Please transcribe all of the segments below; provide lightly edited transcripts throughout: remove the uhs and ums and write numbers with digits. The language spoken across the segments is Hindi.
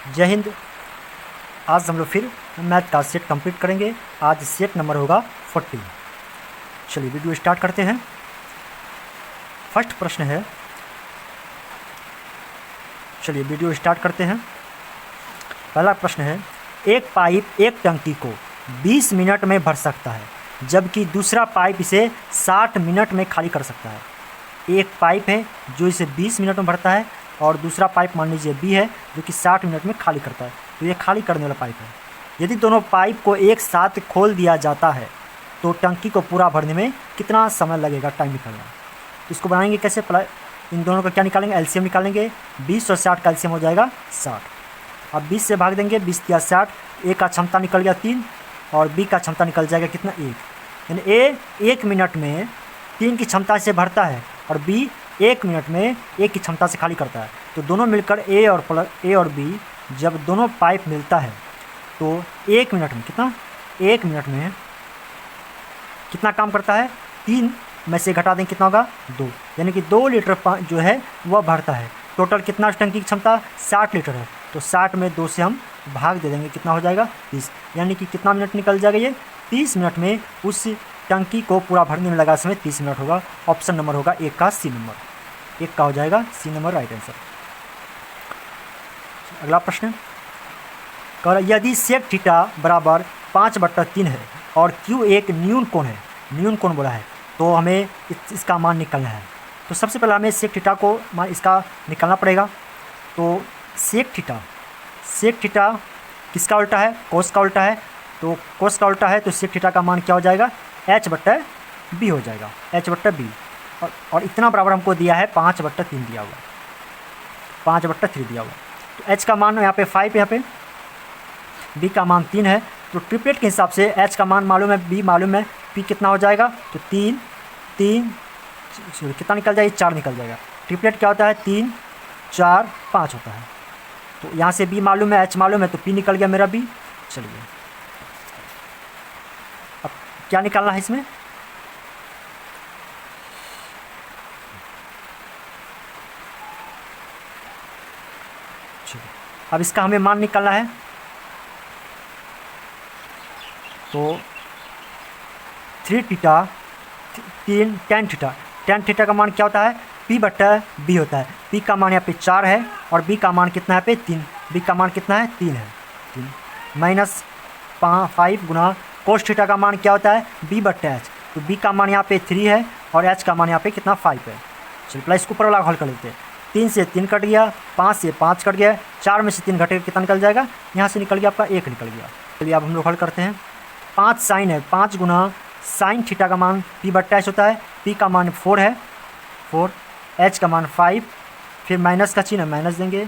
जय हिंद। आज हम लोग फिर मैथ का सेट कंप्लीट करेंगे। आज सेट नंबर होगा 40। चलिए वीडियो स्टार्ट करते हैं। फर्स्ट प्रश्न है, चलिए वीडियो स्टार्ट करते हैं। पहला प्रश्न है, एक पाइप एक टंकी को 20 मिनट में भर सकता है, जबकि दूसरा पाइप इसे 60 मिनट में खाली कर सकता है। एक पाइप है जो इसे 20 मिनट में भरता है और दूसरा पाइप मान लीजिए बी है जो कि 60 मिनट में खाली करता है। तो ये खाली करने वाला पाइप है। यदि दोनों पाइप को एक साथ खोल दिया जाता है तो टंकी को पूरा भरने में कितना समय लगेगा, टाइम निकालना। तो इसको बनाएंगे कैसे, इन दोनों का क्या निकालेंगे, एलसीएम निकालेंगे। 20 और 60 का एलसीएम हो जाएगा 60। अब 20 से भाग देंगे, 20 या 60, ए का क्षमता निकल गया 3 और बी का क्षमता निकल जाएगा कितना, 1। यानी ए 1 मिनट में 3 की क्षमता से भरता है और बी 1 मिनट में 1 की क्षमता से खाली करता है। तो दोनों मिलकर ए और बी जब दोनों पाइप मिलता है तो 1 मिनट में कितना, 1 मिनट में कितना काम करता है, 3 में से घटा दें कितना होगा, 2। यानी कि 2 लीटर जो है वह भरता है। टोटल कितना टंकी की क्षमता 60 लीटर है, तो 60 में 2 से हम भाग दे देंगे, कितना हो जाएगा 30। यानी कि कितना मिनट निकल जाएगा, ये 30 मिनट में उस टंकी को पूरा भरने में लगा समय 30 मिनट होगा। ऑप्शन नंबर होगा 1 का सी नंबर, 1 का हो जाएगा सी नंबर राइट आंसर। अगला प्रश्न, यदि सेक थीटा बराबर 5/3 है और क्यू एक न्यून कोण है, न्यून कोण बोला है, तो हमें इसका मान निकालना है। तो सबसे पहले हमें सेक थीटा को मान इसका निकालना पड़ेगा। तो सेक थीटा किसका उल्टा है, कोस का उल्टा है। तो कोस का उल्टा है तो सेक थीटा का मान क्या हो जाएगा, h/b हो जाएगा, h/b। और इतना बराबर हमको दिया है 5/3 दिया हुआ, 5/3 दिया हुआ। तो h का मान यहाँ पे 5, यहाँ पे b का मान 3 है। तो ट्रिपलेट के हिसाब से h का मान मालूम है, b मालूम है, p कितना हो जाएगा, तो 3 कितना निकल जाएगा, 4 निकल जाएगा। ट्रिपलेट क्या होता है, 3 4 5 होता है। तो यहाँ से b मालूम है, h मालूम है, तो p निकल गया मेरा b। चलिए अब क्या निकालना है इसमें, अब इसका हमें मान निकालना है। तो 3 थीटा 3 tan थीटा का मान क्या होता है, p/b होता है। p का मान यहाँ पे 4 है और b का मान कितना है पे 3, b का मान कितना है 3 है, 3 -5 गुना कोस थीटा का मान क्या होता है b/h। तो b का मान यहाँ पे 3 है और h का मान यहाँ पे कितना 5 है। चलिए पहले इसको ऊपर वाला हल कर लेते हैं। 3 से 3 कट गया, 5 से 5 कट गया, 4 में से 3 घटेगा कितना निकल जाएगा, यहाँ से निकल गया आपका 1 निकल गया। चलिए अब हम लोग हल करते हैं। 5 साइन है, 5 गुना साइन थीटा का मान p/h होता है। p का मान 4 है, 4, h का मान 5, फिर माइनस का चिन्ह माइनस देंगे।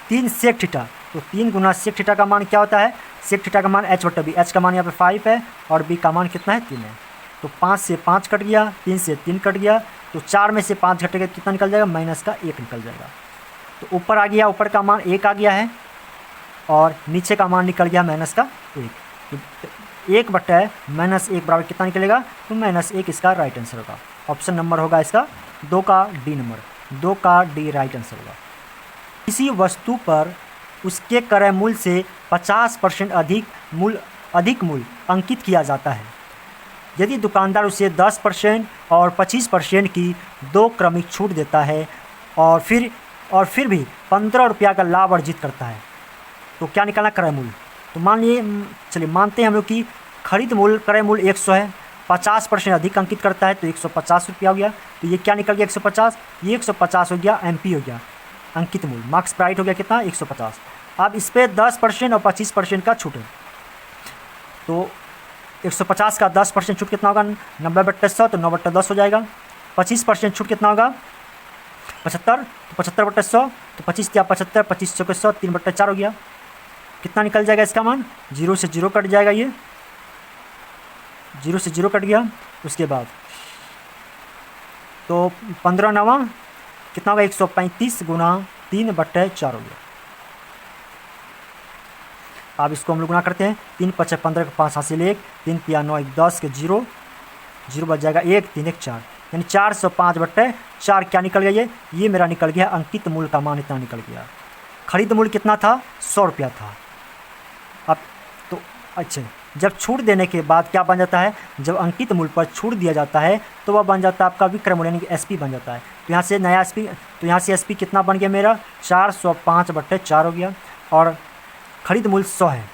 3 सेक थीटा, तो 3 गुना सेक थीटा का मान क्या होता है, सेक थीटा का मान h/b, h का मान यहाँ पे 5 है और b का मान कितना है 3 है। तो 5 से 5 कट गया, 3 से 3 कट गया, तो 4 में से 5 घटेगा कितना निकल जाएगा, माइनस का 1 निकल जाएगा। तो ऊपर आ गया, ऊपर का मान 1 आ गया है और नीचे का मान निकल गया माइनस का 1। तो 1/-1 बराबर कितना निकलेगा, तो -1 इसका राइट आंसर होगा। ऑप्शन नंबर होगा इसका 2 का डी नंबर, 2 का डी राइट आंसर होगा। किसी वस्तु पर उसके क्रय मूल्य से 50% अधिक मूल्य अंकित किया जाता है। यदि दुकानदार उसे 10% और 25% की 2 क्रमिक छूट देता है और फिर भी 15 रुपया का लाभ अर्जित करता है, तो क्या निकालना, क्रय मूल्य। तो मान लिए, चलिए मानते हैं हम लोग कि खरीद मूल्य क्रय मूल्य 100 है, 50% अधिक अंकित करता है तो 150 रुपया हो गया। तो ये क्या निकल गया 150, ये 150 हो गया, MP हो गया अंकित मूल्य, मार्क्स प्राइट हो गया कितना 150। अब इस पर 10% और 25% का छूट है, तो 150 का 10% छूट कितना होगा, 90/100, तो 9/10 हो जाएगा। 25% छूट कितना होगा 75, तो 75/100, तो 25 या 75, 25 100 3/4 हो गया। कितना निकल जाएगा इसका मान, 0 से 0 कट जाएगा, ये 0 से 0 कट गया। उसके बाद तो 15 9 कितना होगा, 135 गुना 3/4 हो गया। अब इसको हम लोग गुना करते हैं, 3 5 15 के 5 हासिल 1, 3 3 9 1 10 के 0 बच जाएगा 1 3 1 4, यानी 405/4 क्या निकल गया, ये मेरा निकल गया अंकित मूल्य का मान इतना निकल गया। खरीद मूल्य कितना था, 100 रुपया था। अब तो अच्छा, जब छूट देने के बाद क्या बन जाता है, जब अंकित मूल्य पर छूट दिया जाता है तो वह बन जाता है आपका विक्रय मूल्य, यानी कि एसपी बन जाता है। तो यहाँ से नया एसपी, तो यहाँ से एसपी कितना बन गया मेरा, 405/4 हो गया, और खरीद मूल्य 100 है।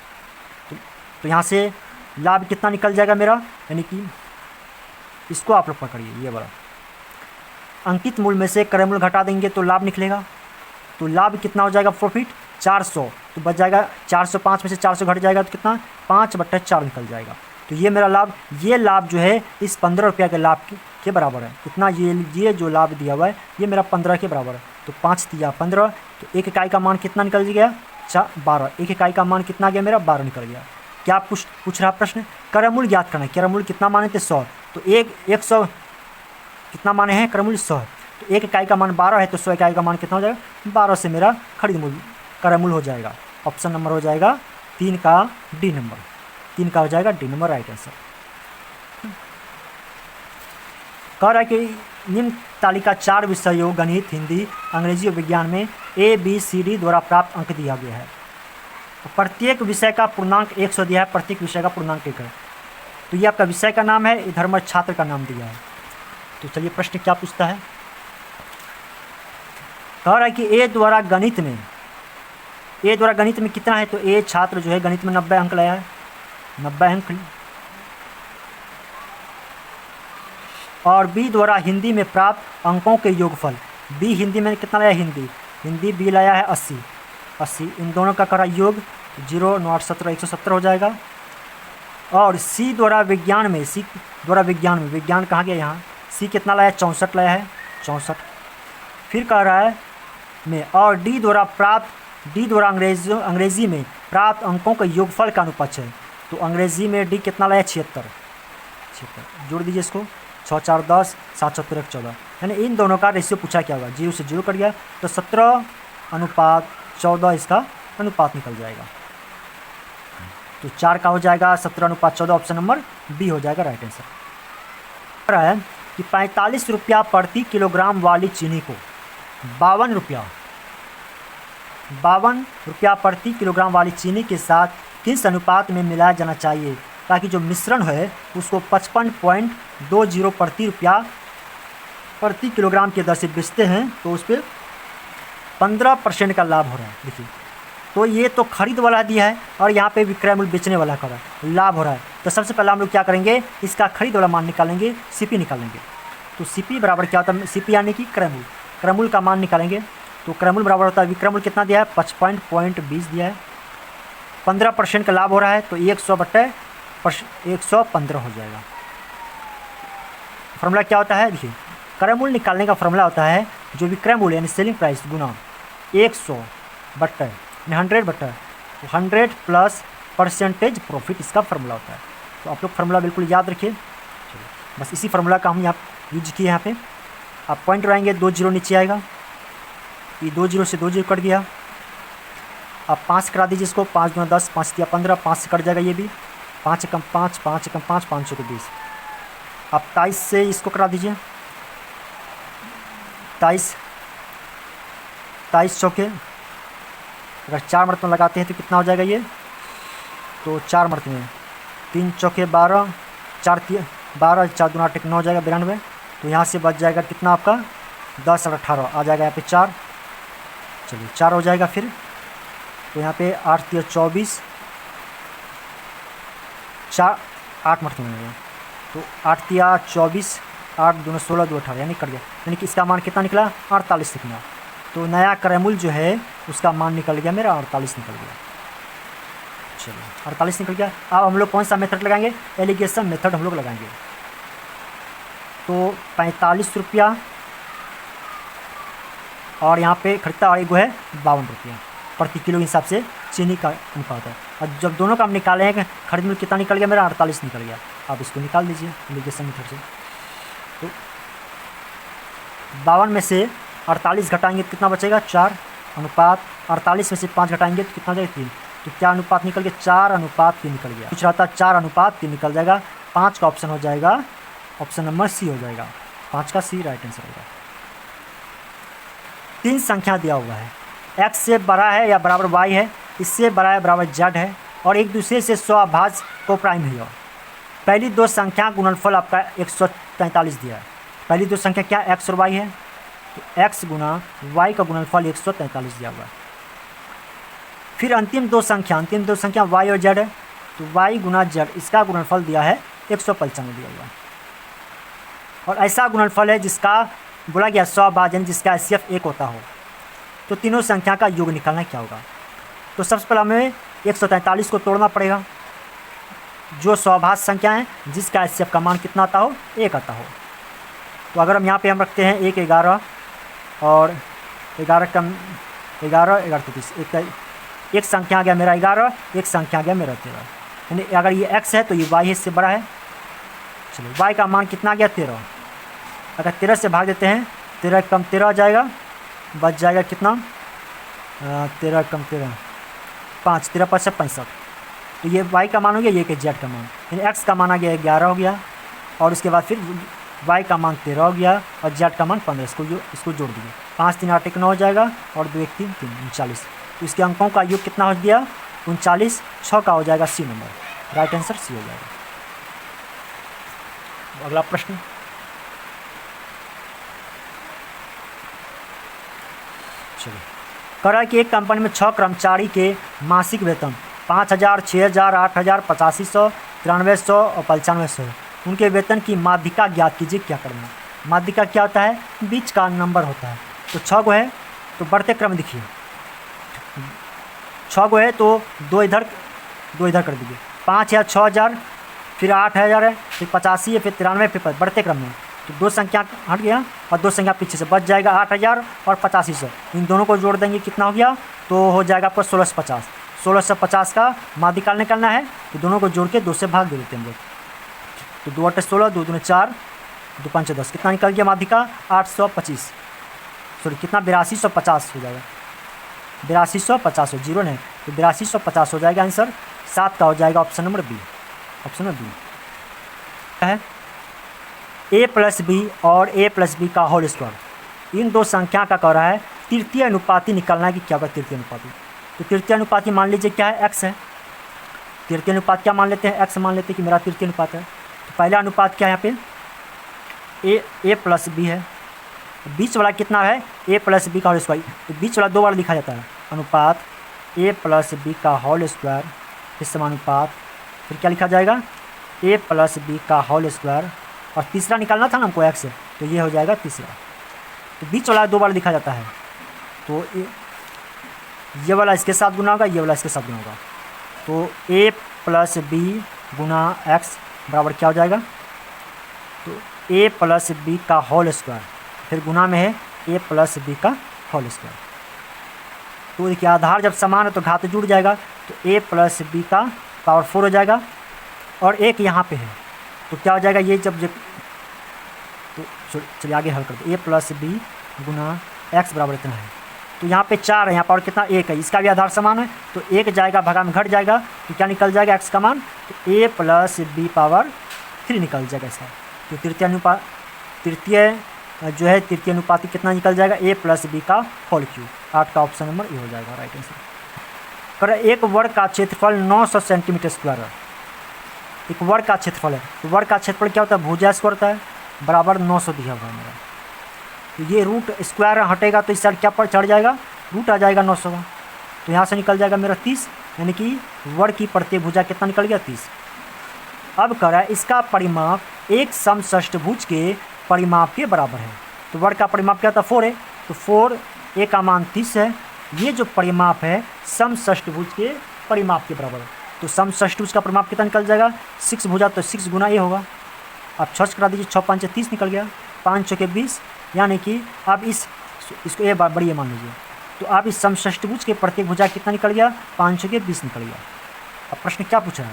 तो यहाँ से लाभ कितना निकल जाएगा मेरा, यानी कि इसको आप लोग पकड़िए, ये वाला अंकित मूल्य में से क्रय मूल्य घटा देंगे तो लाभ निकलेगा। तो लाभ कितना हो जाएगा, प्रॉफिट 400, तो बच जाएगा 405 में से 400 घट जाएगा तो कितना, 5/4 निकल जाएगा। तो ये मेरा लाभ, ये लाभ जो है इस 15 रुपया के लाभ के बराबर है। कितना, ये जो लाभ दिया हुआ है ये मेरा 15 के बराबर है। तो 5 दिया 15, तो एक इकाई का मान कितना निकल गया, 12। एक इकाई का मान कितना गया मेरा, 12 निकल गया। क्या पूछ रहा प्रश्न, क्रय मूल्य ज्ञात करना है। क्रय मूल्य कितना माने थे, 100, तो 100 कितना माने हैं, क्रय मूल्य 100 है। तो एक इकाई का मान 12 है, तो 100 इकाई का मान कितना हो जाएगा, 12 से मेरा खरीद मूल्य क्रय मूल्य हो जाएगा। ऑप्शन नंबर हो जाएगा 3 का डी नंबर, 3 का हो जाएगा डी नंबर राइट आंसर। कह रहा है कि निम्न तालिका 4 विषयों गणित, हिंदी, अंग्रेजी और विज्ञान में ABCD द्वारा प्राप्त अंक दिया गया है। तो प्रत्येक विषय का पूर्णांक 100 दिया है, प्रत्येक विषय का पूर्णांक 1 है। तो ये आपका विषय का नाम है, इधर मैं छात्र का नाम दिया है। तो चलिए प्रश्न क्या पूछता है, कह रहा है कि ए द्वारा गणित में कितना है, तो ए छात्र जो है गणित में 90 अंक लाया है, 90 अंक। और बी द्वारा हिंदी में प्राप्त अंकों के योगफल, बी हिंदी में कितना लाया, हिंदी बी लाया है 80, इन दोनों का करा योग 0 9 8 17 170 हो जाएगा। और सी द्वारा विज्ञान में, विज्ञान कहाँ गया यहाँ, सी कितना लाया, 64 लाया है, 64। फिर कह रहा है में, और डी द्वारा अंग्रेजी में प्राप्त अंकों का योगफल का अनुपात है। तो अंग्रेजी में डी कितना लाया, 76, जोड़ दीजिए इसको, 6 4 10 7 7 1 14, यानी इन दोनों का रेशियो पूछा क्या होगा, 0 से 0 कट गया तो 17:14 इसका अनुपात निकल जाएगा। तो 4 का हो जाएगा 17:14, ऑप्शन नंबर बी हो जाएगा राइट आंसर। रहा है कि 45 रुपया प्रति किलोग्राम वाली चीनी को 52 रुपया प्रति किलोग्राम वाली चीनी के साथ किस अनुपात में मिलाया जाना चाहिए ताकि जो मिश्रण है उसको 55.20 प्रति किलोग्राम की दर से बेचते हैं तो उस पर 15% का लाभ हो रहा है। देखिए, तो ये तो खरीद वाला दिया है और यहाँ पे विक्रय मूल्य बेचने वाला का लाभ हो रहा है। तो सबसे पहले हम लोग क्या करेंगे, इसका खरीद वाला मान निकालेंगे, सीपी निकालेंगे। तो सीपी बराबर क्या होता है, सीपी यानी कि क्रय मूल्य का मान निकालेंगे। तो क्रय मूल्य बराबर होता है, विक्रय मूल्य कितना दिया है, 55.20 दिया है, 15% का लाभ हो रहा है तो 100/115 हो जाएगा। फॉर्मूला क्या होता है, देखिए क्रय मूल्य निकालने का फॉर्मूला होता है जो विक्रय मूल्य यानी सेलिंग प्राइस गुना 100/100 प्लस परसेंटेज प्रॉफिट, इसका फॉर्मूला होता है। तो आप लोग फॉर्मूला बिल्कुल याद रखिए, बस इसी फॉर्मूला का हम यहाँ यूज किए। यहाँ पे आप पॉइंट लगाएंगे, 2 0 नीचे आएगा, ये 2 0 से 2 0 कट गया। आप 5 करा दीजिए इसको, 5 दूना 10, 5 दिया 15, 5 से कट जाएगा ये भी, 5 कम 5, 5 कम 5, 5 को 20। आप 23 से इसको करा दीजिए, 23 चौके, अगर 4 मरतबा लगाते हैं तो कितना हो जाएगा ये, तो 4 मरतबे 3 चौके 12, 4 12, 4 दूना 8 9 हो जाएगा 92। तो यहाँ से बच जाएगा कितना आपका 10 और 18 आ जाएगा यहाँ पे 4, चलिए 4 हो जाएगा। फिर तो यहाँ पे 8 3 24, 4 8 मरतबा मिलेगा, तो 8 3 24, 8 दूना 16, 2 18 यानी कट गया, यानी कि इसका मान कितना निकला 48 निकला। तो नया क्रय मूल्य जो है उसका मान निकल गया मेरा 48 निकल गया। चलिए 48 निकल गया। अब हम लोग कौन सा मेथड लगाएंगे, एलिगेशन मेथड हम लोग लगाएंगे। तो 45 रुपया और यहाँ पे खरीदता है, एगो है 52 रुपया प्रति किलो के हिसाब से चीनी का अनुपात है। और जब दोनों का हम निकाले हैं खरीद मूल्य कितना निकल गया मेरा 48 निकल गया। आप इसको निकाल दीजिए एलिगेशन मेथड से। तो 52 में से 48 घटाएंगे तो कितना बचेगा 4 अनुपात, 48 में से 5 घटाएंगे तो कितना जाएगा 3। तो क्या अनुपात निकल गया 4:3 निकल गया। कुछ रहता 4:3 निकल जाएगा। 5 का ऑप्शन हो जाएगा, ऑप्शन नंबर सी हो जाएगा, 5 का सी राइट आंसर होगा। 3 संख्या दिया हुआ है, x से बड़ा है या बराबर y है, इससे बड़ा है बराबर z है, और एक दूसरे से स्वभाज्य को प्राइम है। पहली दो संख्या गुणनफल आपका 143 दिया है। पहली दो संख्या क्या x और y है, तो x गुना y का गुणनफल 143 दिया हुआ है। फिर अंतिम दो संख्या y और z है, तो y गुना z इसका गुणनफल दिया है 195 दिया हुआ है। और ऐसा गुणनफल है जिसका बोला गया स्वभाजन जिसका HCF 1 होता हो। तो तीनों संख्या का योग निकालना क्या होगा, तो सबसे पहले हमें 143 को तोड़ना पड़ेगा। जो स्वभाज्य संख्या है जिसका HCF का मान कितना आता हो, 1 आता हो। तो अगर हम यहाँ पे हम रखते हैं 1 11 और 11 कम 11 33, एक संख्या आ गया मेरा 11, एक संख्या आ गया मेरा 13। यानी अगर ये x है तो ये y इससे बड़ा है। चलो y का मान कितना आ गया 13। अगर 13 से भाग देते हैं, 13 कम 13 आ जाएगा, बच जाएगा कितना 13 कम 13 5, 13 5 65। तो ये y का मान हो गया, ये कि z का मान, यानी x का मान आ गया 11 हो गया, और उसके बाद फिर y का मान 13 हो गया और z का मान 15। इसको जोड़ दिए, 5 3 8 1 9 हो जाएगा, और 2 1 3 3 39। तो इसके अंकों का योग कितना हो गया 39, 6 का हो जाएगा C number. Right answer C हो जाएगा। अगला प्रश्न, चलिए कह रहा है कि एक कंपनी में 6 कर्मचारी के मासिक वेतन 5,000, 6,000, 8,000, 8500, 9300 और 9500 है। उनके वेतन की माध्यिका ज्ञात कीजिए, क्या करना है। माध्यिका क्या होता है, बीच का नंबर होता है। तो 6 को है तो बढ़ते क्रम दिखिए, 6 को है तो दो इधर कर दीजिए, 5 या 6,000, फिर 8,000 है, फिर 85 है, फिर 93, फिर बढ़ते क्रम में। तो दो संख्या हट गया और दो संख्या पीछे से बच जाएगा 8,000 और 8500। इन दोनों को जोड़ देंगे कितना हो गया, तो हो जाएगा आपका 1650। 1650 का माध्यिका निकालना है, तो दोनों को जोड़ के 2 से भाग दे देते हैं हम लोग। तो 2 8 16, 2 2 4, 2 5 10, कितना निकल गया माध्यिका 825, सॉरी कितना 8250 हो जाएगा, 8250 जीरो नहीं, तो 8250 हो जाएगा आंसर। 7 का हो जाएगा option number B. Option number B है a प्लस बी और a प्लस बी का होल स्क्वायर। इन दो संख्या का कह रहा है तृतीय अनुपाती निकालना है कि क्या होगा तृतीय अनुपाती। तो तृतीय अनुपाती मान लीजिए क्या है, x है। तृतीय अनुपात क्या मान लेते हैं, x मान लेते हैं कि मेरा तृतीय अनुपात है। तो पहला अनुपात क्या है यहाँ पे a प्लस बी है, बीच वाला कितना है a प्लस बी का होल स्क्वायर। तो बीच वाला 2 बार लिखा जाता है, अनुपात a प्लस बी का होल स्क्वायर, फिर समानुपात, फिर क्या लिखा जाएगा a प्लस बी का होल स्क्वायर, और तीसरा निकालना था ना हमको x से, तो ये हो जाएगा तीसरा। तो बीच वाला 2 बार लिखा जाता है, तो ये वाला इसके साथ गुना होगा, ये वाला इसके साथ गुना होगा। तो a प्लस बी गुना x बराबर क्या हो जाएगा, तो a प्लस बी का होल स्क्वायर, फिर गुना में है a प्लस बी का होल स्क्वायर। तो देखिए आधार जब समान है तो घात जुड़ जाएगा, तो a प्लस बी का पावर 4 हो जाएगा, और एक यहाँ पे है तो क्या हो जाएगा ये जब तो चलिए आगे हल करते। a प्लस बी गुना x बराबर इतना है, तो यहाँ पे 4 है, यहाँ पर कितना 1 है, इसका भी आधार समान है, तो 1 जाएगा भगा में घट जाएगा, तो क्या निकल जाएगा x का मान, तो a प्लस बी पावर 3 निकल जाएगा इसका। तो तृतीय जो है तृतीय अनुपाती कितना निकल जाएगा, a प्लस बी का होल क्यूब। 8 का ऑप्शन नंबर ए हो जाएगा राइट आंसर। पर एक वर्ग का क्षेत्रफल 900 सेंटीमीटर स्क्वायर है। एक वर्ग का क्षेत्रफल है, तो वर्ग का क्षेत्रफल क्या होता है, भुजा स्क्वायर होता है, बराबर 900 दिया हुआ है मेरा। तो ये रूट स्क्वायर हटेगा तो इस साइड क्या पर चढ़ जाएगा, रूट आ जाएगा 900 का, तो यहाँ से निकल जाएगा मेरा 30, यानी कि वर्ग की प्रत्येक भुजा कितना निकल गया 30। अब कह रहा है इसका परिमाप एक समषष्ठभुज के परिमाप के बराबर है। तो वर्ग का परिमाप क्या था 4 है, तो 4 a का मान 30 है। ये जो परिमाप है समषष्ठभुज के परिमाप के बराबर है। तो समषष्ठभुज का परिमाप कितना निकल जाएगा, 6 भुजा, तो 6 गुना a होगा। अब 6 करा दीजिए, 6 5 30 निकल गया, 5 चौके 20, यानी कि अब इसको a बड़ी मान लीजिए। तो अब इस समषष्ठभुज के प्रत्येक भुजा कितना निकल गया, 5 चौके 20 निकल गया। अब प्रश्न क्या पूछा है,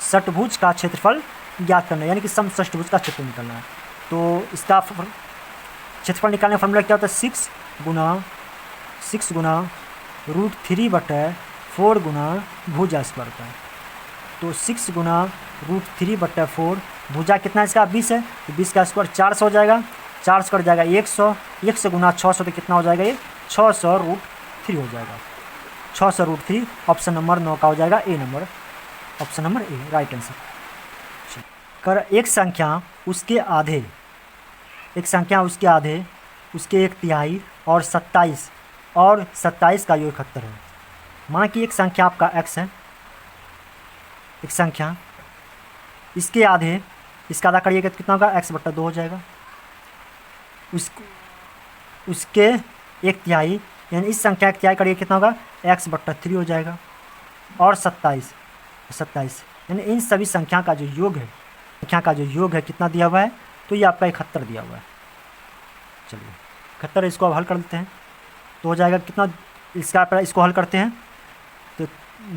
षष्ठभुज का क्षेत्रफल ज्ञात करना है, यानी कि समषष्ठभुज का क्षेत्रफल निकालना है। तो इसका क्षेत्रफल निकालने का फॉर्मूला क्या होता है, 6 गुना √3/4 गुना भुजा स्क्वायर होता है। तो 6 गुना √3/4, भुजा कितना इसका 20 है, तो 20 का स्क्वायर 400 हो जाएगा, 4 से कट जाएगा 100, 1 से गुना 600 तो कितना हो जाएगा ये 600√3 हो जाएगा। 600√3 ऑप्शन नंबर 9 का हो जाएगा A number, option number A right answer. कर एक संख्या उसके आधे, एक संख्या उसके आधे, उसके 1/3 और 27 का योग 71 है। मान कि एक संख्या आपका x है, एक संख्या इसके आधे, इसका आधा करिएगा तो कितना होगा x/2 हो जाएगा। उसके 1/3 यानी इस संख्या का 1/3 करिए कितना होगा x/3 हो जाएगा। और 27 यानी इन सभी संख्या का जो योग है, कितना दिया हुआ है तो ये आपका 71 दिया हुआ है। चलिए 71 इसको अब हल कर देते हैं तो हो जाएगा कितना, इसको हल करते हैं तो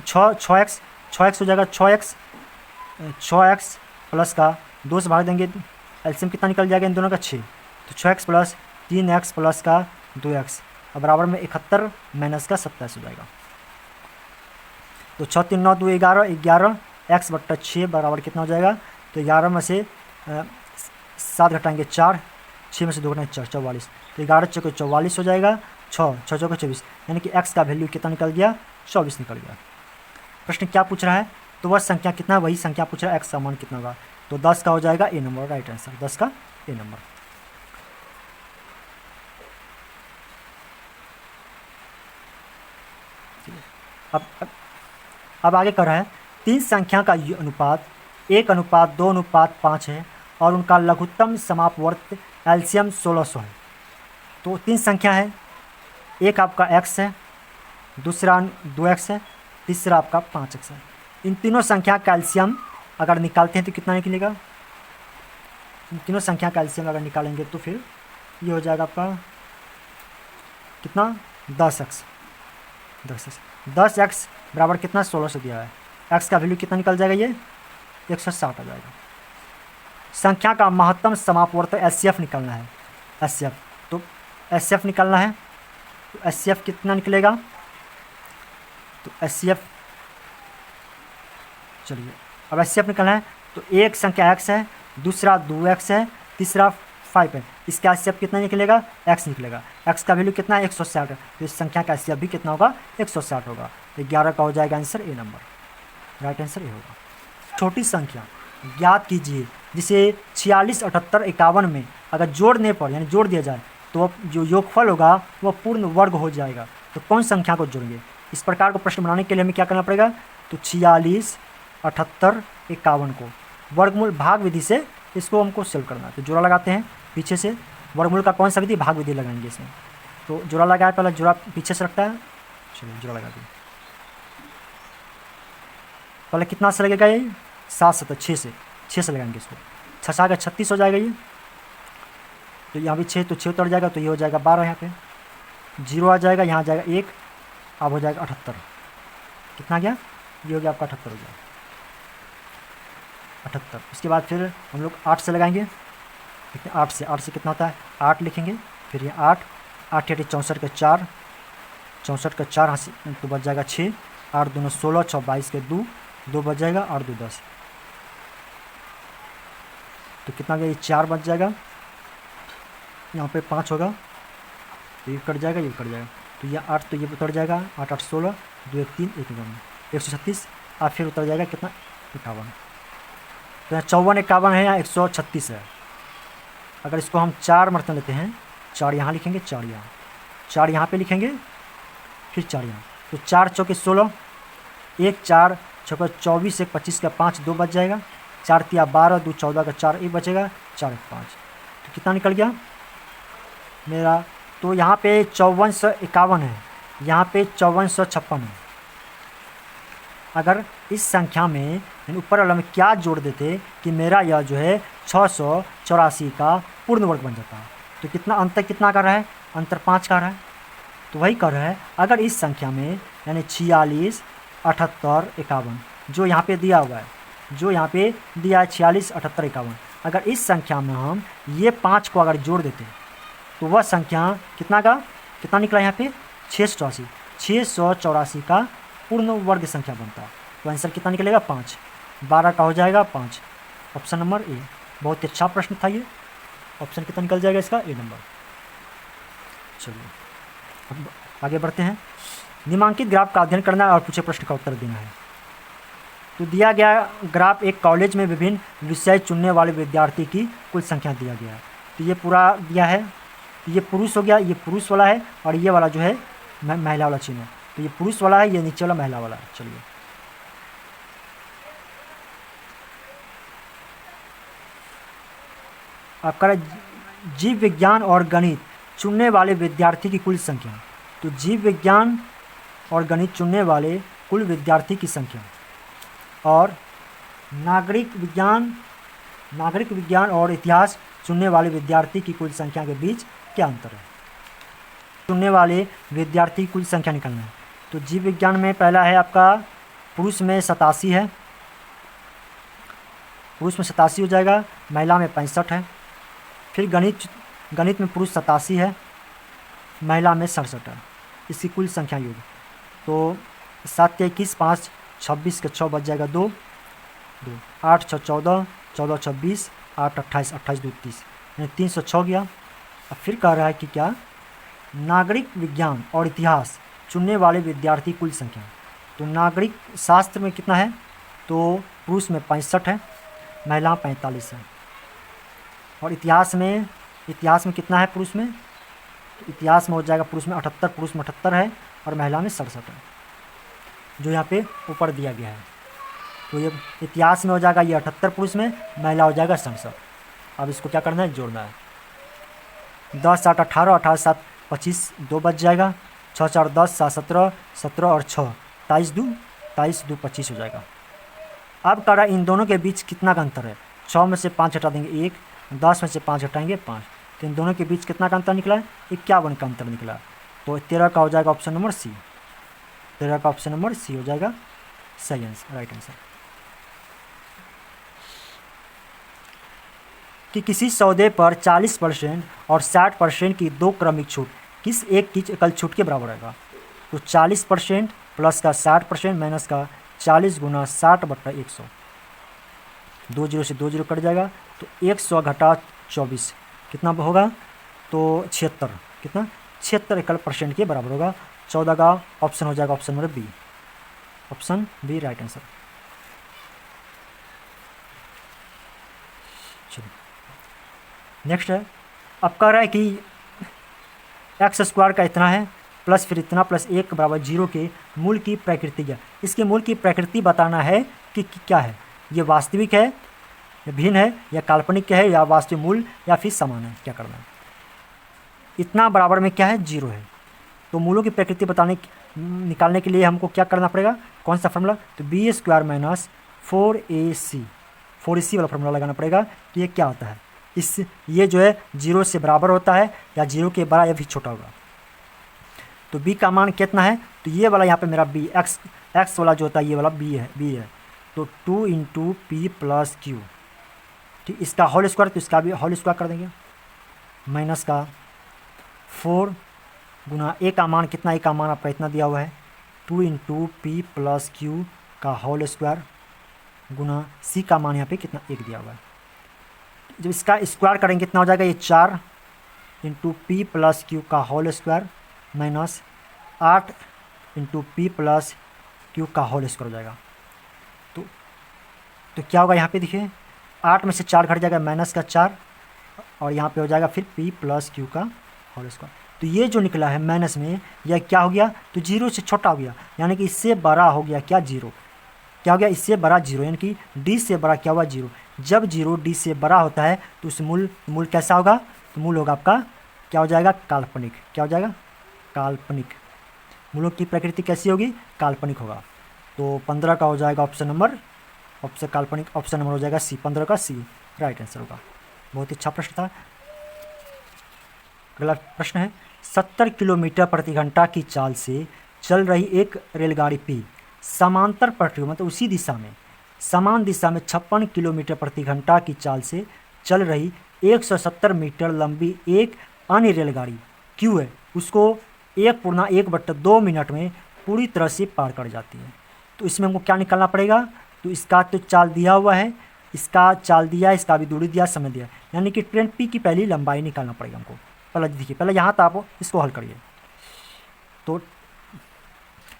6x हो जाएगा। 6x प्लस का 2 से भाग देंगे, एलसीएम कितना निकल जाएगा इन दोनों का 6, तो 6x प्लस 3x प्लस का 2x और बराबर में 71 माइनस का 27 हो जाएगा। तो 6 3 9 2 11 x/6 बराबर कितना हो जाएगा, तो 11 में से 7 घटाएंगे 4, 6 में से 2 घटाएंगे 4, 44, तो 11 चौके 44 हो जाएगा। 6 चौके 24 यानी कि x का वैल्यू कितना निकल गया 24 निकल गया। प्रश्न क्या पूछ रहा है, तो वह संख्या कितना, वही संख्या पूछ रहा है x का मान कितना होगा, तो 10 का हो जाएगा ए नंबर राइट आंसर, 10 का ए नंबर। अब आगे कर रहा है 3 संख्या का अनुपात 1:2:5 है और उनका लघुत्तम समापवर्त एलसीएम 1600 है। तो 3 संख्या है, एक आपका x है, दूसरा 2x है, तीसरा आपका 5x है। इन तीनों संख्या का एलसीएम अगर निकालते हैं तो कितना निकलेगा, इन तीनों संख्या का एलसीएम अगर निकालेंगे तो फिर ये हो जाएगा आपका कितना 10x बराबर कितना 1600 दिया है। x का वैल्यू कितना निकल जाएगा, ये 160 आ जाएगा। संख्या का महत्तम समापवर्त एचसीएफ निकालना है, एचसीएफ तो एचसीएफ निकालना है, तो एचसीएफ कितना निकलेगा, तो एचसीएफ चलिए अब एचसीएफ निकालना है तो एक संख्या x है, दूसरा 2x है, तीसरा 5 है, इसका एचसीएफ कितना निकलेगा x निकलेगा। x का वैल्यू कितना है 160 है, तो इस संख्या का एचसीएफ भी कितना होगा 160 होगा। 11 का हो जाएगा answer A number, right answer A होगा। छोटी संख्या ज्ञात कीजिए जिसे 46, 78, 51 में अगर जोड़ने पर यानी जोड़ दिया जाए तो जो योगफल होगा वह पूर्ण वर्ग हो जाएगा। तो कौन संख्या को जोड़ेंगे, इस प्रकार को प्रश्न बनाने के लिए हमें क्या करना पड़ेगा, तो 46, 78, 51 को वर्गमूल भाग विधि से इसको हमको सोल्व करना है। तो जोड़ा लगाते हैं पीछे से, वर्गमूल का कौन सा विधि, भाग विधि लगाएंगे इसमें। तो जोड़ा लगाया, पहले जोड़ा पीछे से रखता है, चलिए जोड़ा लगा दिए। पहले कितना से लगेगा, ये 7 से, तो 6 से लगाएंगे इसको, 6 से आगे 36 हो जाएगा ये, तो यहाँ भी 6, तो 6 उतर जाएगा, तो ये हो जाएगा 12, यहाँ पे 0 आ जाएगा, यहाँ आ जाएगा 1, अब हो जाएगा 78, कितना गया, ये हो गया आपका 78 हो गया 78। उसके बाद फिर हम लोग 8 से लगाएंगे, देखते हैं 8 से कितना होता है, 8 लिखेंगे, फिर ये 8 64 के 4, 64 के 4 तो बच जाएगा 6, 8 दूनी 16, 6 22 के 2 बच जाएगा, 8 2 10, तो कितना गया, ये 4 बच जाएगा, यहाँ पे 5 होगा, तो ये कट जाएगा, ये कट जाएगा, तो ये 8, तो ये उतर जाएगा, 8 8 16, 2 1 3 1 136, और फिर उतर जाएगा कितना 51, तो यहाँ 54 51 है, यहाँ 136 है। अगर इसको हम 4 मरतबा लेते हैं, 4 यहाँ लिखेंगे, 4 यहाँ पे लिखेंगे, फिर 4 यहाँ, तो 4 चौके 16, 1 4 चौके 24, 1 25 का 5 2 बच जाएगा, 4 3 12, 2 14 का 4 1 बचेगा, 4 1 5, तो कितना निकल गया मेरा, तो यहाँ पे 5451 है, यहाँ पे 5456 है। अगर इस संख्या में यानी ऊपर वाला में क्या जोड़ देते कि मेरा यह जो है 684 का पूर्ण वर्ग बन जाता है, तो कितना अंतर कितना कर रहा है, अंतर 5 कर रहा है, तो वही कर रहा है। अगर इस संख्या में यानी 46, 78, 51 जो यहाँ पे दिया हुआ है, जो यहाँ पे दिया है 46, 78, 51, अगर इस संख्या में हम ये 5 को अगर जोड़ देते तो वह संख्या कितना निकला यहाँ पे 684 का पूर्ण वर्ग संख्या बनता है। तो आंसर कितना निकलेगा 5, 12 का हो जाएगा 5, ऑप्शन नंबर ए। बहुत अच्छा प्रश्न था ये, ऑप्शन कितना निकल जाएगा इसका? ए नंबर। चलिए अब आगे बढ़ते हैं। निम्नांकित ग्राफ का अध्ययन करना है और पूछे प्रश्न का उत्तर देना है। तो दिया गया ग्राफ एक कॉलेज में विभिन्न विषय चुनने वाले विद्यार्थी की कुल संख्या दिया गया है। तो ये पूरा दिया है, ये पुरुष हो गया, ये पुरुष वाला है और ये वाला जो है महिला वाला चिन्ह है। तो ये पुरुष वाला है, ये नीचे वाला महिला वाला है। चलिए आपका जीव विज्ञान और गणित चुनने वाले विद्यार्थी की कुल संख्या। तो जीव विज्ञान और गणित चुनने वाले कुल विद्यार्थी की संख्या और नागरिक विज्ञान और इतिहास चुनने वाले विद्यार्थी की कुल संख्या के बीच क्या अंतर है? चुनने वाले विद्यार्थी की कुल संख्या निकालना है। तो जीव विज्ञान में पहला है आपका पुरुष में 87 है, पुरुष में 87 हो जाएगा, महिला में 65 है। फिर गणित में पुरुष 87 है, महिला में 67 है। इसकी कुल संख्या योग तो 7 के 21, 5 26 के 6 बच जाएगा 2 2 8 6 14 14 26 8 28 28 2 30 यानी 306 गया। अब फिर कह रहा है कि क्या नागरिक विज्ञान और इतिहास चुनने वाले विद्यार्थी कुल संख्या। तो नागरिक शास्त्र में कितना है? तो पुरुष में 65 है, महिला 45 है। और इतिहास में कितना है पुरुष में? तो इतिहास में हो जाएगा पुरुष में 78, पुरुष में 78 है और महिला में 67 है, जो यहाँ पे ऊपर दिया गया है। तो ये इतिहास में हो जाएगा ये 78 पुरुष में, महिला हो जाएगा 67। अब इसको क्या करना है? जोड़ना है। 10 8 18 18 7 25 2 बच जाएगा, 6 4 10 7 17 17 और 6 23 2 25 हो जाएगा। अब कह रहा है इन दोनों के बीच कितना का अंतर है? 6 में से 5 हटा देंगे 1, 10 में से 5 हटाएंगे 5। तो इन दोनों के बीच कितना का अंतर निकला है? 51 का अंतर निकला। तो 13 का हो जाएगा ऑप्शन नंबर सी। 13 का ऑप्शन नंबर सी हो जाएगा सही आंसर, राइट आंसर। कि किसी सौदे पर 40% और 60% की दो क्रमिक छूट किस एक की एकल छूट के बराबर रहेगा? तो 40% प्लस का 60% माइनस का 40 गुना 60/100, 2 0 से 2 0 कट जाएगा। तो 100 घटा 24 कितना होगा? तो 76, कितना? 76 एकल % के बराबर होगा। 14 का ऑप्शन हो जाएगा option number B, option B right answer. चलिए नेक्स्ट है, अब कह रहा है कि एक्स स्क्वायर का इतना है प्लस फिर इतना प्लस 1 बराबर 0 के मूल की प्रकृति है। इसके मूल की प्रकृति बताना है कि क्या है, ये वास्तविक है या भिन्न है या काल्पनिक है या वास्तविक मूल या फिर समान है, क्या करना है? इतना बराबर में क्या है? 0 है। तो मूलों की प्रकृति निकालने के लिए हमको क्या करना पड़ेगा? कौन सा फार्मूला? तो बी स्क्वायर माइनस 4ac वाला फार्मूला लगाना पड़ेगा। तो ये क्या होता है? ये जो है 0 से बराबर होता है या 0 के बड़ा या भी छोटा होगा। तो b का मान कितना है? तो ये वाला यहाँ पे मेरा b x वाला जो होता है ये वाला b है। तो 2 × p + q, ठीक, इसका होल स्क्वायर, तो इसका भी होल स्क्वायर कर देंगे। माइनस का 4 गुना a का मान कितना? a का मान आपका इतना दिया हुआ है 2 × p + q का होल स्क्वायर गुना c का मान यहाँ पे कितना? 1 दिया हुआ है। जब इसका स्क्वायर करेंगे कितना हो जाएगा? ये 4 × p + q का whole square minus 8 × p + q का होल स्क्वायर हो जाएगा। तो क्या होगा यहाँ पे? देखिए 8 में से 4 घट जाएगा माइनस का 4 और यहाँ पे हो जाएगा फिर p + q का होल स्क्वायर। तो ये जो निकला है माइनस में यह क्या हो गया? तो 0 से छोटा हो गया, यानी कि इससे बड़ा हो गया क्या? 0। क्या हो गया? इससे बड़ा 0, यानी कि d से बड़ा क्या हुआ? 0। जब 0 d से बड़ा होता है तो उस मूल कैसा होगा? तो मूल होगा आपका क्या हो जाएगा? काल्पनिक। क्या हो जाएगा? काल्पनिक। मूलों की प्रकृति कैसी होगी? काल्पनिक होगा। तो 15 का हो जाएगा ऑप्शन नंबर, काल्पनिक ऑप्शन नंबर हो जाएगा सी, 15 का सी राइट आंसर होगा। बहुत ही अच्छा प्रश्न था। अगला प्रश्न है, 70 किलोमीटर प्रति घंटा की चाल से चल रही एक रेलगाड़ी पी समांतर पटरियों मतलब उसी दिशा में समान दिशा में 56 किलोमीटर प्रति घंटा की चाल से चल रही 170 मीटर लंबी एक अन्य रेलगाड़ी क्यू है, उसको 1.1/2 मिनट में पूरी तरह से पार कर जाती है। तो इसमें हमको क्या निकालना पड़ेगा? तो इसका तो चाल दिया हुआ है इसका चाल दिया, इसका भी दूरी दिया, समय दिया, यानी कि ट्रेन पी की पहली लंबाई निकालना पड़ेगा हमको। पहले देखिए, पहले यहाँ तक आप इसको हल करिए। तो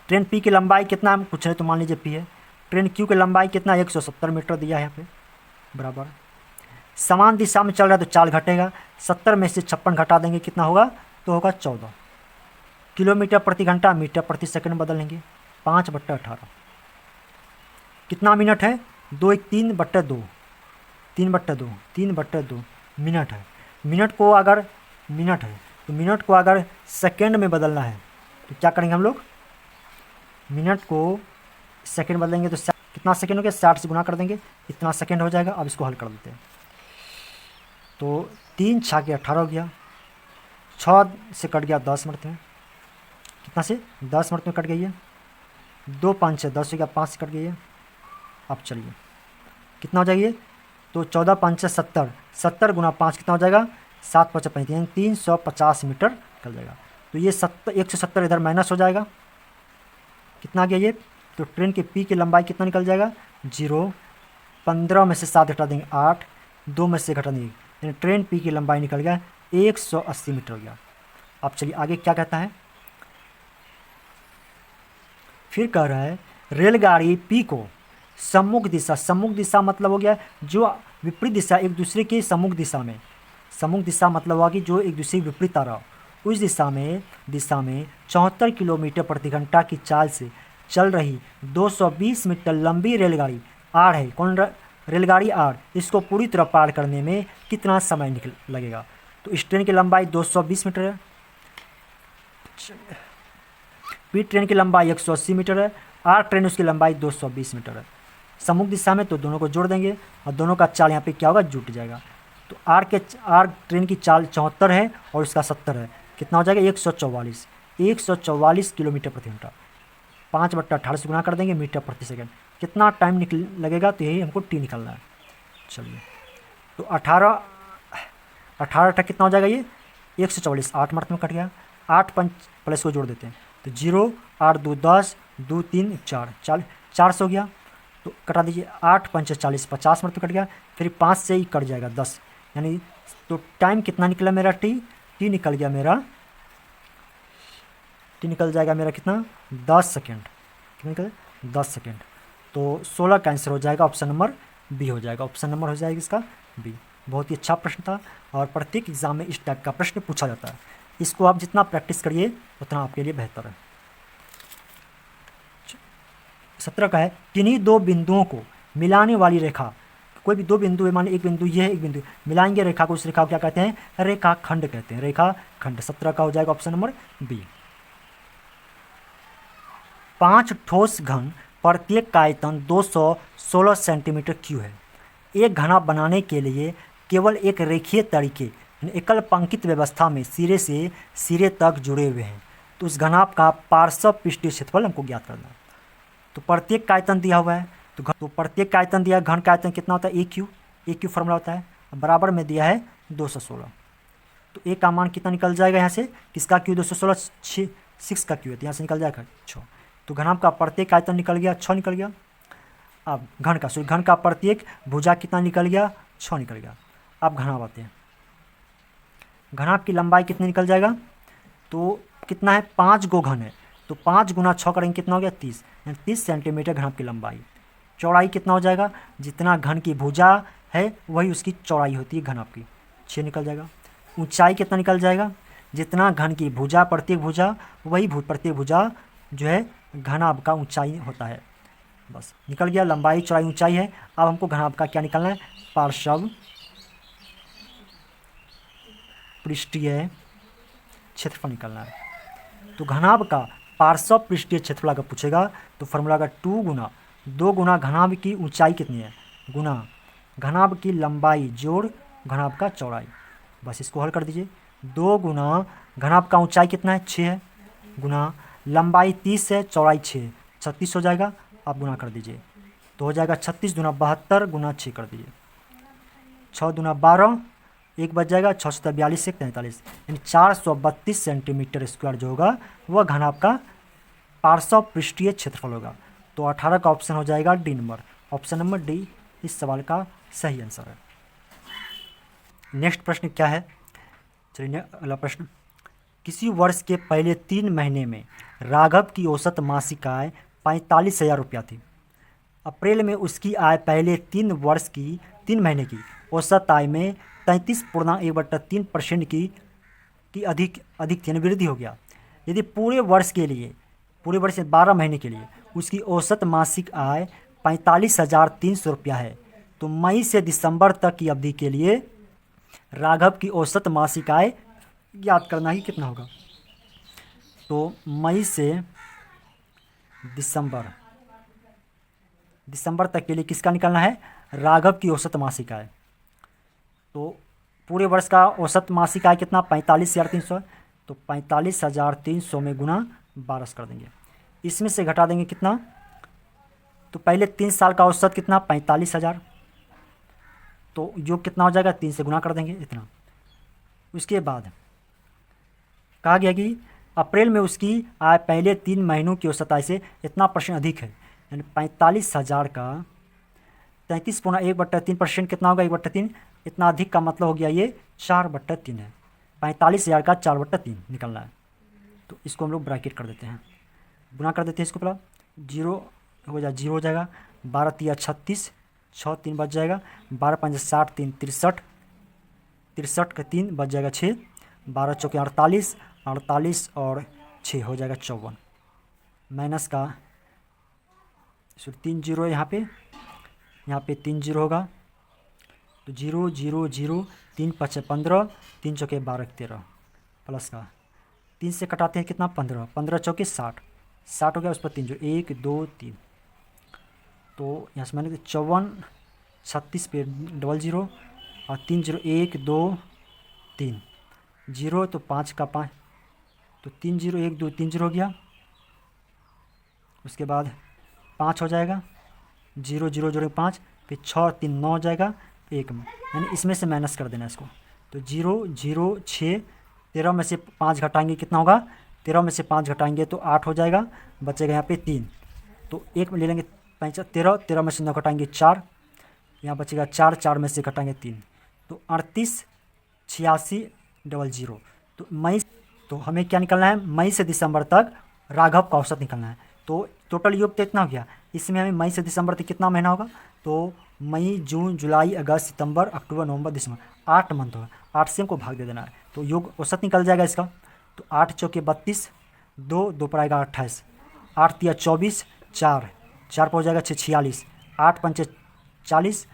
ट्रेन पी की लंबाई कितना हम पूछ रहे, तो मान लीजिए पी है। ट्रेन क्यू की लंबाई कितना 170 मीटर दिया है यहाँ पे, बराबर। समान दिशा में चल रहा है तो चाल घटेगा, 70 में से 56 घटा देंगे, कितना होगा, तो होगा 14 किलोमीटर प्रति घंटा, मीटर प्रति सेकंड बदलेंगे, 5/18। कितना मिनट है, 2 1 3/2, 3/2, 3/2 मिनट है। मिनट को अगर मिनट है तो मिनट को अगर सेकंड में बदलना है तो क्या करेंगे हम लोग, मिनट को सेकंड बदलेंगे तो कितना सेकंड हो गया, 60 से गुना कर देंगे, इतना सेकंड हो जाएगा। अब इसको हल कर देते हैं। तो 3 6 के 18 हो गया, 6 से कट गया 10 मिनट में, कितना से 10 मिनट में कट गई है। 2 5 से 10 हो गया, 5 से कट गई है। अब चलिए कितना हो जाएगी, तो 14 5 से 70, 70 गुना 5 कितना हो जाएगा, 7 5 35, 350 मीटर निकल जाएगा। तो ये 170 इधर माइनस हो जाएगा, कितना आ गया ये, तो ट्रेन के पी की लंबाई कितना निकल जाएगा, 0, 15 में से 7 घटा देंगे 8, 2 में से घटा देंगे, यानी ट्रेन पी की लंबाई निकल गया 180 मीटर हो गया। अब चलिए आगे क्या कहता है, फिर कह रहा है रेलगाड़ी पी को सम्मुख दिशा, सम्मुख दिशा मतलब हो गया जो विपरीत दिशा, एक दूसरे के सम्मुख दिशा में, सम्मुख दिशा मतलब हुआ कि जो एक दूसरे के विपरीत आ रहा, उस दिशा में 74 किलोमीटर प्रति घंटा की चाल से चल रही 220 मीटर लंबी रेलगाड़ी आर है। कौन रेलगाड़ी आर, इसको पूरी तरह पार करने में कितना समय लगेगा। तो इस ट्रेन की लंबाई 220 मीटर है, पी ट्रेन की लंबाई 180 मीटर है, आर ट्रेन उसकी लंबाई 220 मीटर है। सम्मुख दिशा में तो दोनों को जोड़ देंगे और दोनों का चाल यहाँ पे क्या होगा, जुट जाएगा। तो आर ट्रेन की चाल 74 है और उसका 70 है, कितना हो जाएगा 144 किलोमीटर प्रति घंटा। 5/18 से गुना कर देंगे, मीटर प्रति सेकंड। कितना टाइम लगेगा, तो यही हमको टी निकालना है। चलिए तो 18 कितना हो जाएगा, ये 144, 8 मिनट में कट गया। 8 5 प्लस को जोड़ देते हैं तो 0, 8 2 10, 2 3 4, 400 हो गया। तो कटा दीजिए, 8 5 40, 50 मिनट में कट गया। फिर 5 से ही कट जाएगा 10, यानी तो टाइम कितना निकला मेरा, टी निकल गया मेरा, टी निकल जाएगा मेरा कितना, 10 सेकेंड। कितना निकल, 10 सेकेंड। तो 16 का आंसर हो जाएगा, ऑप्शन नंबर बी हो जाएगा, ऑप्शन नंबर हो जाएगा इसका बी। बहुत ही अच्छा प्रश्न था और प्रत्येक एग्जाम में इस टाइप का प्रश्न पूछा जाता है। इसको आप जितना प्रैक्टिस करिए उतना आपके लिए बेहतर है। 17 का है, किन्हीं दो बिंदुओं को मिलाने वाली रेखा, कोई भी दो बिंदु है, मान लीजिए एक बिंदु ये है, एक बिंदु मिलाएंगे रेखा को, उस रेखा को क्या कहते हैं, रेखा खंड कहते हैं, रेखा खंड। 17 का हो जाएगा ऑप्शन नंबर बी। 5 ठोस घन प्रत्येक का आयतन 216 सेंटीमीटर क्यूब है। एक घना बनाने के लिए केवल एक रेखीय तरीके, एकल पंक्तित व्यवस्था में सिरे से सिरे तक जुड़े हुए हैं। तो उस घनाभ का पार्श्व पृष्ठीय क्षेत्रफल हमको ज्ञात करना है। तो प्रत्येक का आयतन दिया हुआ है, तो प्रत्येक का आयतन दिया, घन का आयतन कितना होता है, ए क्यू फॉर्मूला होता है, बराबर में दिया है 216। तो ए का मान कितना निकल जाएगा यहाँ से, किसका क्यू 216, 6 का क्यू है, तो यहाँ से निकल जाएगा 6। तो घनाभ का प्रत्येक आयतन निकल गया, 6 निकल गया। अब घन का प्रत्येक भुजा कितना निकल गया, 6 निकल गया। अब घनाभ आते हैं, घनाभ की लंबाई कितनी निकल जाएगा, तो कितना है, 5 गो घन है, तो 5 गुना 6 करेंगे कितना हो गया, 30, यानी 30 सेंटीमीटर घनाभ की लंबाई। चौड़ाई कितना हो जाएगा, जितना घन की भुजा है वही उसकी चौड़ाई होती है घनाभ की, 6 निकल जाएगा। ऊंचाई कितना निकल जाएगा, जितना घन की भुजा, प्रत्येक भुजा वही प्रत्येक भुजा जो है घनाभ का ऊंचाई होता है। बस निकल गया, लंबाई चौड़ाई ऊंचाई है। अब हमको घनाभ का क्या निकालना है, पार्श्व पृष्ठीय क्षेत्रफल निकालना है। तो घनाभ का पार्श्व पृष्ठीय क्षेत्रफल अगर पूछेगा तो फॉर्मूला का 2 गुना घनाभ की ऊंचाई कितनी है, गुना घनाभ की लंबाई जोड़ घनाभ का चौड़ाई। बस इसको हल कर दीजिए, 2 गुना घनाभ का ऊंचाई कितना है, 6 है, गुना लंबाई 30 है, चौड़ाई 6, 36 हो जाएगा। आप गुना कर दीजिए तो हो जाएगा 36 दूना 72 गुना 6 कर दीजिए, 6 दूना 12, 1 बच जाएगा, 6 से 42 से 43, यानी 432 सेंटीमीटर स्क्वायर जो होगा वह घनाभ का पार्श्व पृष्ठीय क्षेत्रफल होगा। तो 18 का ऑप्शन हो जाएगा D number, option number D इस सवाल का सही आंसर है। नेक्स्ट प्रश्न क्या है, चलिए अगला प्रश्न। किसी वर्ष के पहले 3 महीने में राघव की औसत मासिक आय 45,000 रुपया थी। अप्रैल में उसकी आय पहले 3 महीने की औसत आय में 33.1/3% की अधिक थी, वृद्धि हो गया। यदि पूरे वर्ष 12 महीने के लिए उसकी औसत मासिक आय 45,300 रुपया है, तो मई से दिसंबर तक की अवधि के लिए राघव की औसत मासिक आय ज्ञात करना ही कितना होगा। तो मई से दिसंबर तक के लिए किसका निकालना है, राघव की औसत मासिक आय। तो पूरे वर्ष का औसत मासिक आय कितना 45,300 है, तो 45,300 में गुना 12 कर देंगे। इसमें से घटा देंगे कितना, तो पहले 3 साल का औसत कितना 45,000, तो योग कितना हो जाएगा 3 से गुना कर देंगे इतना। उसके बाद कहा गया कि अप्रैल में उसकी आय पहले 3 महीनों की औसत आय से इतना % अधिक है, यानी 45,000 का 33.1/3% कितना होगा 1/3, इतना अधिक का मतलब हो गया ये 4/3 है। 45,000 का 4/3 निकलना है। तो इसको हम लोग ब्रैकेट कर देते हैं, गुना कर देते हैं इसको, पहला 0 हो जाएगा 12 तिया 36, 6 3 बच जाएगा, 12 5 60, 3 63, 63 का 3 बच जाएगा 6, 12 चौके 48, 48 और 6 हो जाएगा 54, माइनस का 3 जीरो है यहाँ पे 3 जीरो होगा, तो 0 0 0, 3 5 15, 3 चौके 12 13, प्लस का 3 से कटाते हैं कितना 15, 15 चौके 60, 60 हो गया, उस पर 3 जो 1 2 3, तो यहाँ से मैंने 54, 36 पे 00 और 3 0 1 2 3 0, तो 5 का 5, तो 3 0 1 2 3 0 हो गया। उसके बाद 5 हो जाएगा, 0 0 0 5, फिर 6 3 9 हो जाएगा 1 में, यानी इसमें से माइनस कर देना इसको। तो 0 0 6, 13 में से 5 घटाएंगे कितना होगा, 13 में से 5 घटाएंगे तो 8 हो जाएगा, बचेगा यहाँ पे 3, तो 1 में ले लेंगे 13, 13 में से 9 घटाएंगे 4, यहाँ बचेगा 4, 4 में से घटाएंगे 3, तो 38 86 00। तो तो हमें क्या निकलना है, मई से दिसंबर तक राघव का औसत निकलना है। तो टोटल योग तो इतना हो गया, इसमें हमें मई से दिसंबर तक कितना महीना होगा, तो मई जून जुलाई अगस्त सितंबर अक्टूबर नवंबर दिसंबर 8 मंथ होगा, 8 से हमको भाग दे देना है, तो योग औसत निकल जाएगा इसका। तो 8 चौके 32, 2 पर आएगा 28, 8 तिया 24, 4 पर हो जाएगा 6 46, 8 पंचे 40,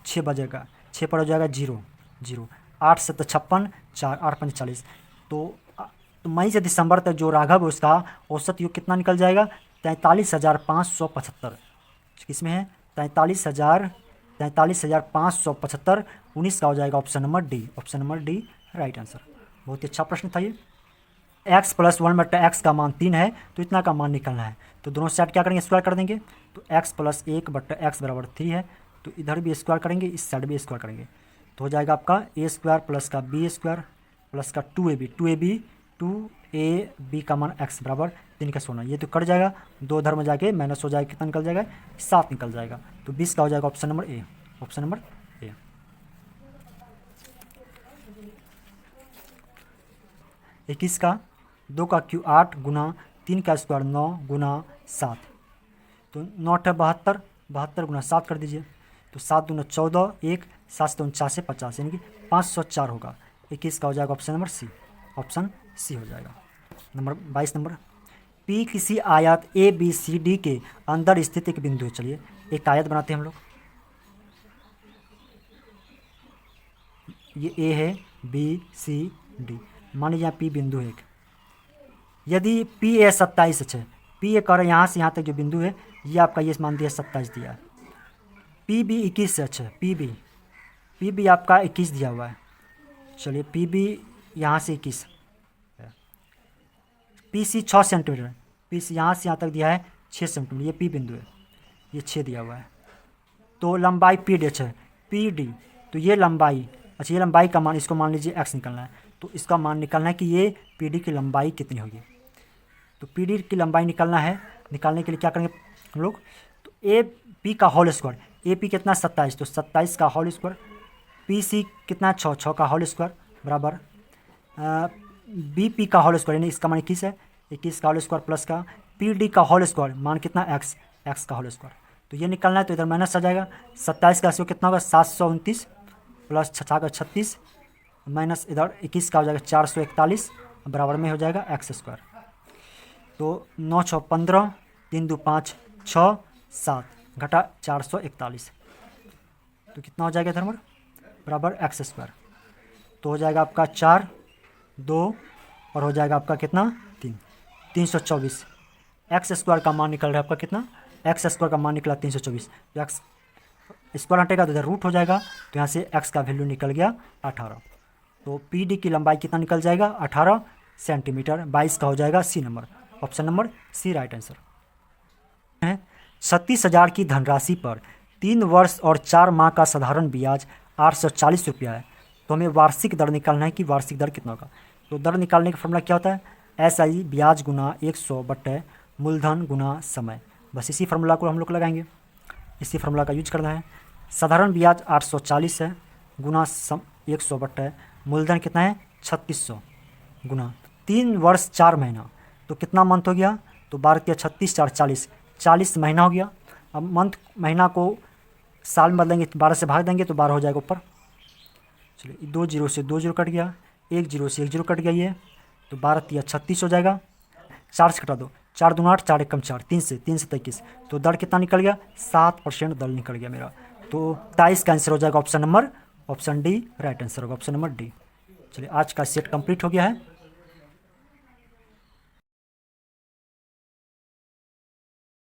6 बजेगा, 6 पर हो जाएगा 0 0, 8 से 56, 4 8 पंचे 40, तो मई से दिसंबर तक जो राघव है उसका औसत योग कितना निकल जाएगा 43,575, किसमें है 43,575, 19 का हो जाएगा option number D right answer. बहुत ही अच्छा प्रश्न था ये। x + 1/x का मान 3 है, तो इतना का मान निकलना है, तो दोनों साइड क्या करेंगे स्क्वायर कर देंगे, तो x + 1/x बराबर 3 है, तो इधर भी स्क्वायर करेंगे, इस साइड भी स्क्वायर करेंगे, तो हो जाएगा आपका a² प्लस का b² प्लस का 2ab का मान x बराबर 3 का 16, ये तो कट जाएगा, 2 इधर में जाके माइनस हो जाएगा, कितना निकल जाएगा 7 निकल जाएगा, तो 20 का हो जाएगा ऑप्शन नंबर ए। 21 का 2 का क्यू 8 गुना 3 का स्क्वायर 9 गुना 7, तो 9 है 72, 72 गुना 7 कर दीजिए, तो 7 दूना 14, 1 7 से 49 से 50, यानी कि 504 होगा। 21 का हो जाएगा option number C, option C हो जाएगा। नंबर 22 नंबर, P किसी आयत ABCD के अंदर स्थित एक बिंदु है। चलिए एक आयत बनाते हैं हम लोग, ये A है BCD, मान लीजिए यहाँ P बिंदु है एक, यदि P है 27 है, P कह रहे यहाँ से यहाँ तक जो बिंदु है ये आपका ये मान दिया 27 दिया है, PB 21 से अच्छा PB आपका 21 दिया हुआ है। चलिए PB यहाँ से 21, PC 6 सेंटीमीटर, PC यहाँ से यहाँ तक दिया है 6 सेंटीमीटर, ये P बिंदु है, ये 6 दिया हुआ है, तो लंबाई PD है, PD, तो ये लंबाई, अच्छा ये लंबाई का मान, इसको मान लीजिए x निकलना है, तो इसका मान निकलना है कि ये PD की लंबाई कितनी होगी, तो PD की लंबाई निकालना है, निकालने के लिए क्या करेंगे हम लोग, तो AP का होल स्क्वायर, ए पी कितना 27, तो 27 का होल स्क्वायर। पी सी कितना 6, 6 का होल स्क्वायर बराबर बी पी का होल स्क्वायर, यानी इसका मान 21 है, 21 का होल स्क्वायर प्लस का पी डी का होल स्क्वायर मान कितना एक्स, एक्स का होल स्क्वायर। तो ये निकलना है, तो इधर माइनस आ जाएगा। 27 का रेशियो कितना होगा 729 प्लस 6 का 36 माइनस इधर 21 का हो जाएगा 441 बराबर में हो जाएगा एक्स स्क्वायर। तो 9 6 15 3 2 5 6 7 घटा 441, तो कितना हो जाएगा इधर बराबर एक्स स्क्वायर। तो हो जाएगा आपका 4 2 और हो जाएगा आपका कितना 3, 324। एक्स स्क्वायर का मान निकल रहा है आपका कितना, एक्स स्क्वायर का मान निकला 324। तो एक्स स्क्वायर हटेगा तो इधर रूट हो जाएगा, तो यहाँ से एक्स का वैल्यू निकल गया 18। तो पी डी की लंबाई कितना निकल जाएगा 18 सेंटीमीटर। 22 का हो जाएगा C number, option number C right answer है। 36,000 की धनराशि पर 3 वर्ष और 4 माह का साधारण ब्याज 840 रुपया है। तो हमें वार्षिक दर निकालना है कि वार्षिक दर कितना होगा। तो दर निकालने का फॉर्मूला क्या होता है, ऐसा ही ब्याज गुना 100 बटे मूलधन गुना समय। बस इसी फार्मूला को हम लोग लगाएंगे, इसी फार्मूला का यूज करना है। साधारण ब्याज 840 है गुना 100 बटे मूलधन कितना है 3600 गुना 3 वर्ष 4 महीना, तो कितना मंथ हो गया, तो 12 36 4 40, 40 महीना हो गया। अब मंथ महीना को साल में बदलेंगे, 12 से भाग देंगे तो 12 हो जाएगा ऊपर। चलिए 2 जीरो से 2 जीरो कट गया, 1 जीरो से 1 जीरो कट गया, ये तो 12 36 हो जाएगा। 4 से कटा दो, 4 दूना 8, 4 एकम 4, 3 से 23, तो दर कितना निकल गया 7% दर निकल गया मेरा। तो 23 का आंसर हो जाएगा option number, option D right answer होगा, ऑप्शन नंबर डी। चलिए आज का सेट कंप्लीट हो गया है।